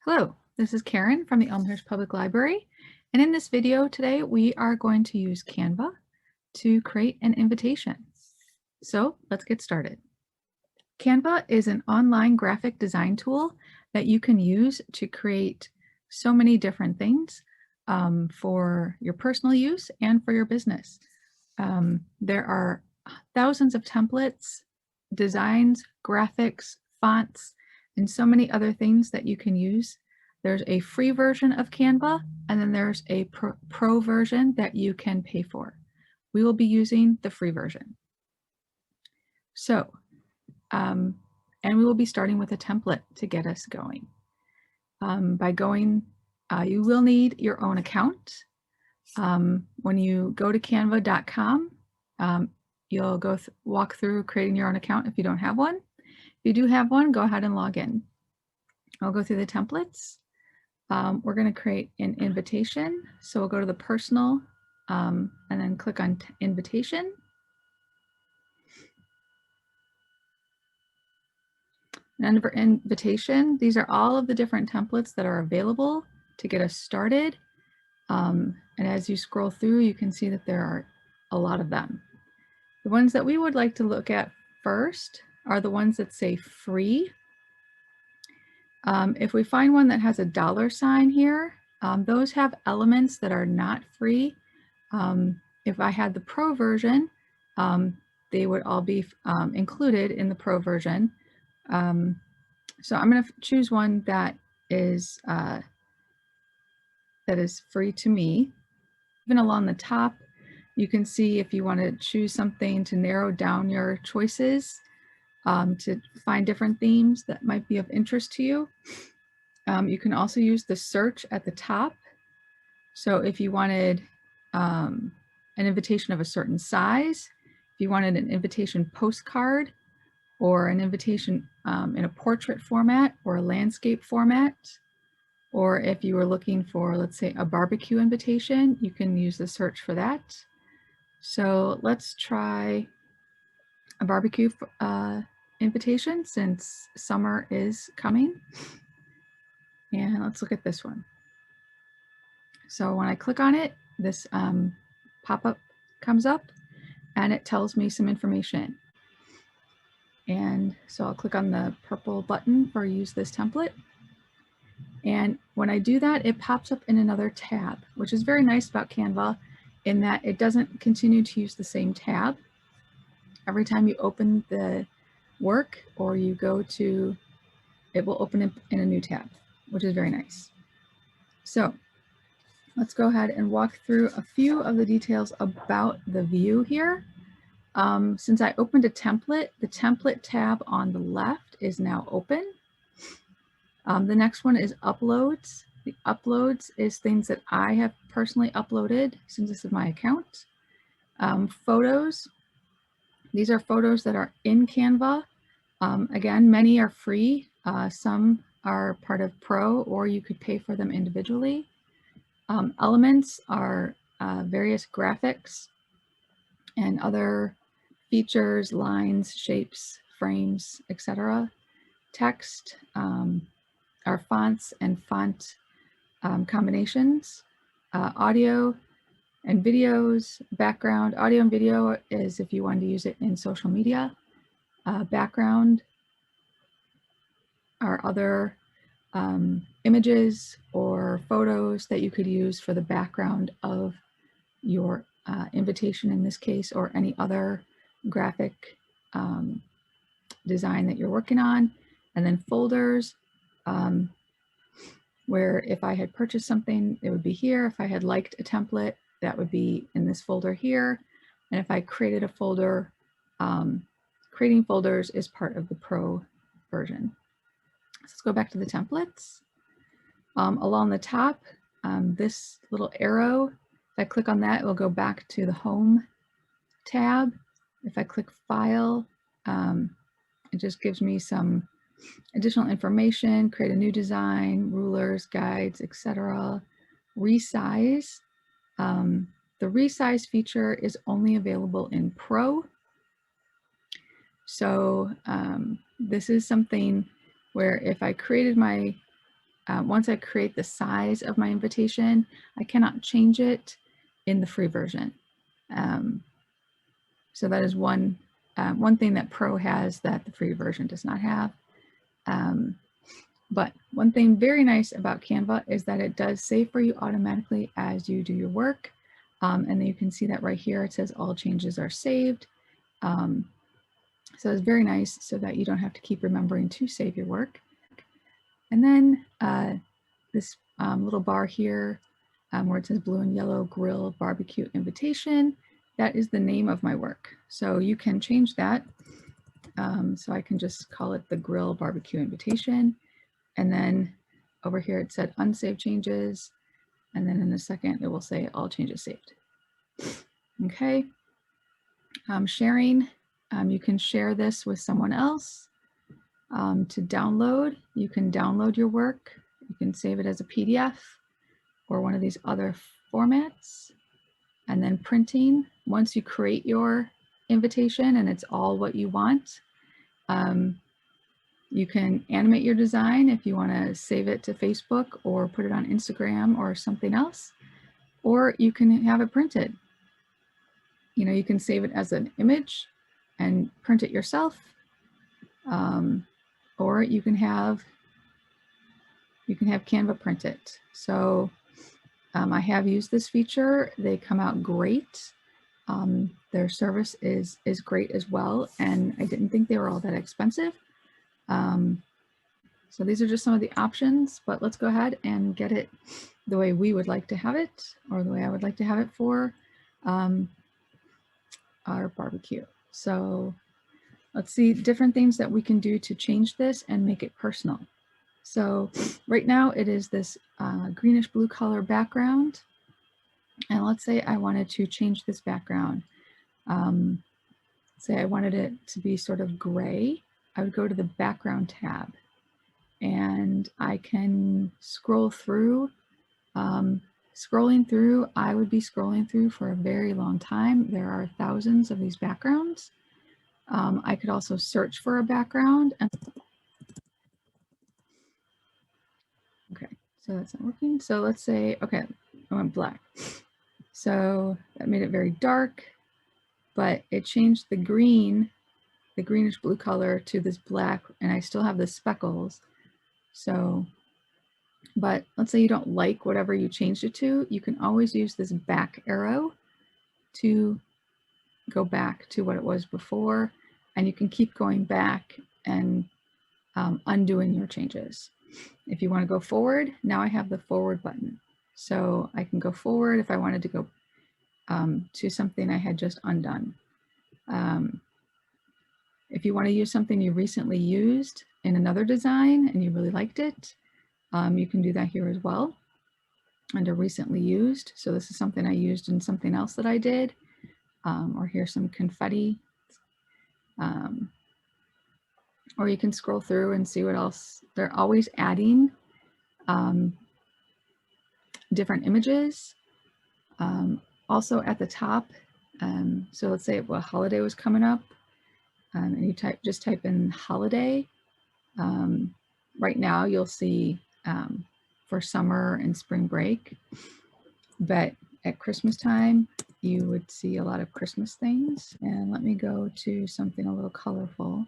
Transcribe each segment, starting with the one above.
Hello, this is Karen from the Elmhurst Public Library, and in this video today we are going to use Canva to create an invitation. So let's get started. Canva is an online graphic design tool that you can use to create so many different things for your personal use and for your business. There are thousands of templates, designs, graphics, fonts, and so many other things that you can use. There's a free version of Canva, and then there's a pro version that you can pay for. We will be using the free version. So, and we will be starting with a template to get us going. You will need your own account. When you go to canva.com, you'll walk through creating your own account if you don't have one. If you do have one, go ahead and log in. I'll go through the templates. We're going to create an invitation. So we'll go to the personal and then click on invitation. And under invitation, these are all of the different templates that are available to get us started. And as you scroll through, you can see that there are a lot of them. The ones that we would like to look at first are the ones that say free. If we find one that has a $ here, those have elements that are not free. If I had the pro version, they would all be included in the pro version. So I'm going to choose one that is free to me. Even along the top, you can see if you want to choose something to narrow down your choices, to find different themes that might be of interest to you. You can also use the search at the top. So if you wanted an invitation of a certain size, if you wanted an invitation postcard, or an invitation in a portrait format or a landscape format, or if you were looking for, let's say, a barbecue invitation, you can use the search for that. So let's try a barbecue invitation since summer is coming. And let's look at this one. So when I click on it, this pop-up comes up and it tells me some information. And so I'll click on the purple button for use this template. And when I do that, it pops up in another tab, which is very nice about Canva in that it doesn't continue to use the same tab. Every time you open the work or you go to, it will open in a new tab, which is very nice. So let's go ahead and walk through a few of the details about the view here. Since I opened a template, the template tab on the left is now open. The next one is uploads. The uploads is things that I have personally uploaded since this is my account. Photos. These are photos that are in Canva. Again, many are free. Some are part of Pro, or you could pay for them individually. Elements are various graphics and other features, lines, shapes, frames, etc. Text are fonts and font combinations. Audio and videos, background. Audio and video is if you want to use it in social media. Background are other images or photos that you could use for the background of your invitation in this case, or any other graphic design that you're working on. And then folders, where if I had purchased something, it would be here. If I had liked a template, that would be in this folder here. And if I created a folder, creating folders is part of the Pro version. So let's go back to the templates. Along the top, this little arrow, if I click on that, it will go back to the Home tab. If I click File, it just gives me some additional information, create a new design, rulers, guides, etc. Resize. The resize feature is only available in Pro. So this is something where if I created my once I create the size of my invitation, I cannot change it in the free version. So that is one thing that Pro has that the free version does not have. But one thing very nice about Canva is that it does save for you automatically as you do your work. And then you can see that right here, it says all changes are saved. So it's very nice so that you don't have to keep remembering to save your work. And then this little bar here where it says blue and yellow grill barbecue invitation, that is the name of my work. So you can change that. So I can just call it the grill barbecue invitation. And then over here it said unsaved changes. And then in a second it will say all changes saved. Okay. Sharing, you can share this with someone else. To download, you can download your work. You can save it as a PDF or one of these other formats. And then printing, once you create your invitation and it's all what you want, you can animate your design if you want to save it to Facebook or put it on Instagram or something else, or you can have it printed. You know, you can save it as an image and print it yourself, or you can have Canva print it. So I have used this feature. They come out great. Their service is great as well, and I didn't think they were all that expensive. So these are just some of the options, but let's go ahead and get it the way we would like to have it, or the way I would like to have it for our barbecue. So let's see different things that we can do to change this and make it personal. So right now it is this greenish blue color background. And let's say I wanted to change this background. Say I wanted it to be sort of gray. I would go to the background tab and I can scroll through. Scrolling through, I would be scrolling through for a very long time. There are thousands of these backgrounds. I could also search for a background. Okay, so that's not working. So let's say, okay, I went black. So that made it very dark, but it changed the green, the greenish blue color to this black, and I still have the speckles. So, but let's say you don't like whatever you changed it to, you can always use this back arrow to go back to what it was before, and you can keep going back and undoing your changes. If you want to go forward, now I have the forward button. So I can go forward if I wanted to go to something I had just undone. If you want to use something you recently used in another design and you really liked it, you can do that here as well under recently used. So this is something I used in something else that I did, or here's some confetti. Or you can scroll through and see what else. They're always adding different images. Also at the top, so let's say a holiday was coming up, and you just type in holiday. Right now you'll see for summer and spring break, but at Christmas time you would see a lot of Christmas things. And let me go to something a little colorful.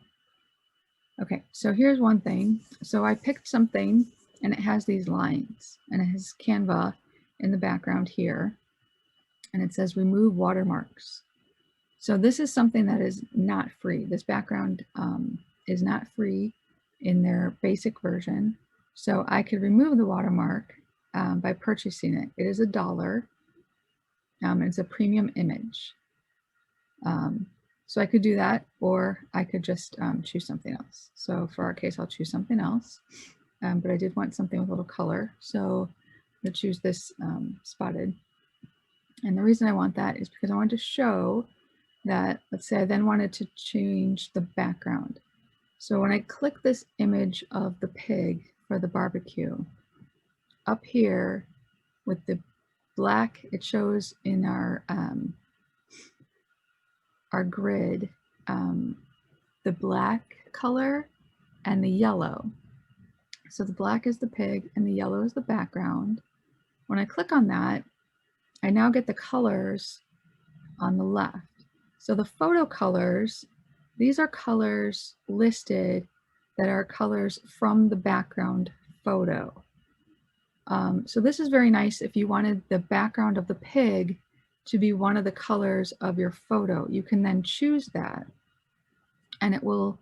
Okay, so here's one thing. So I picked something and it has these lines and it has Canva in the background here. And it says remove watermarks. So this is something that is not free. This background is not free in their basic version. So I could remove the watermark by purchasing it. It is $1. It's a premium image. So I could do that, or I could just choose something else. So for our case, I'll choose something else. But I did want something with a little color. So I'm gonna choose this spotted. And the reason I want that is because I want to show that, let's say I then wanted to change the background. So when I click this image of the pig for the barbecue, up here with the black, it shows in our grid, the black color and the yellow. So the black is the pig and the yellow is the background. When I click on that, I now get the colors on the left. So the photo colors, these are colors listed that are colors from the background photo. So this is very nice if you wanted the background of the pig to be one of the colors of your photo. You can then choose that, and it will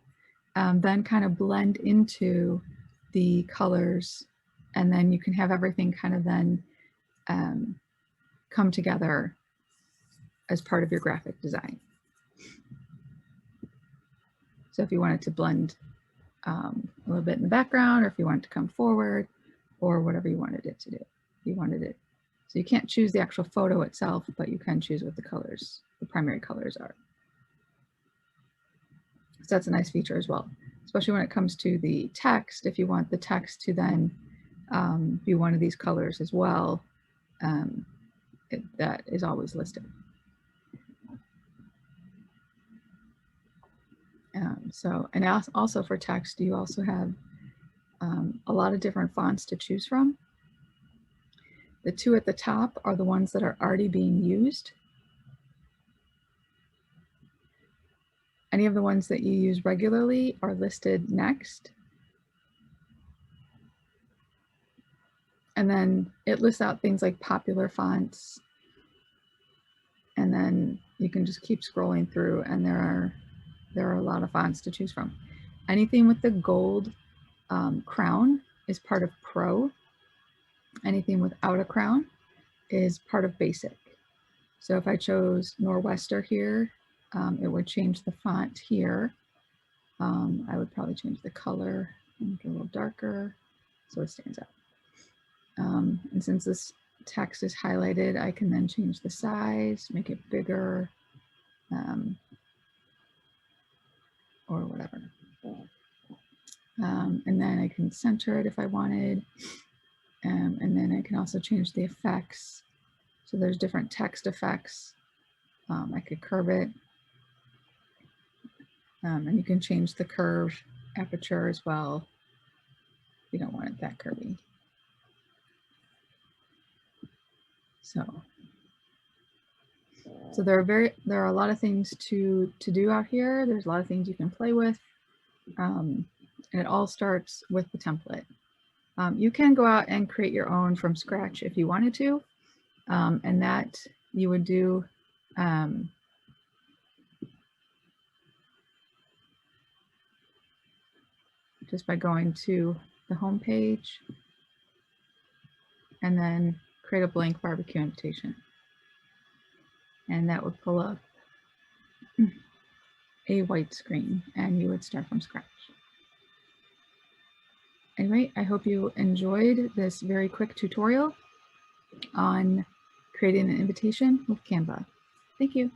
then kind of blend into the colors, and then you can have everything kind of then come together as part of your graphic design. So if you wanted to blend a little bit in the background, or if you want it to come forward, or whatever you wanted it to do. You wanted it. So you can't choose the actual photo itself, but you can choose what the colors, the primary colors are. So that's a nice feature as well, especially when it comes to the text. If you want the text to then be one of these colors as well, that is always listed. And also for text, you also have a lot of different fonts to choose from. The two at the top are the ones that are already being used. Any of the ones that you use regularly are listed next. And then it lists out things like popular fonts. And then you can just keep scrolling through, and there are a lot of fonts to choose from. Anything with the gold crown is part of Pro. Anything without a crown is part of Basic. So if I chose Nor'Wester here, it would change the font here. I would probably change the color and make it a little darker so it stands out. And since this text is highlighted, I can then change the size, make it bigger, or whatever. And then I can center it if I wanted. And then I can also change the effects. So there's different text effects. I could curve it. And you can change the curve aperture as well. You don't want it that curvy. So there are a lot of things to do out here. There's a lot of things you can play with. And it all starts with the template. You can go out and create your own from scratch if you wanted to. And that you would do just by going to the home page and then create a blank barbecue invitation. And that would pull up a white screen, and you would start from scratch. Anyway, I hope you enjoyed this very quick tutorial on creating an invitation with Canva. Thank you.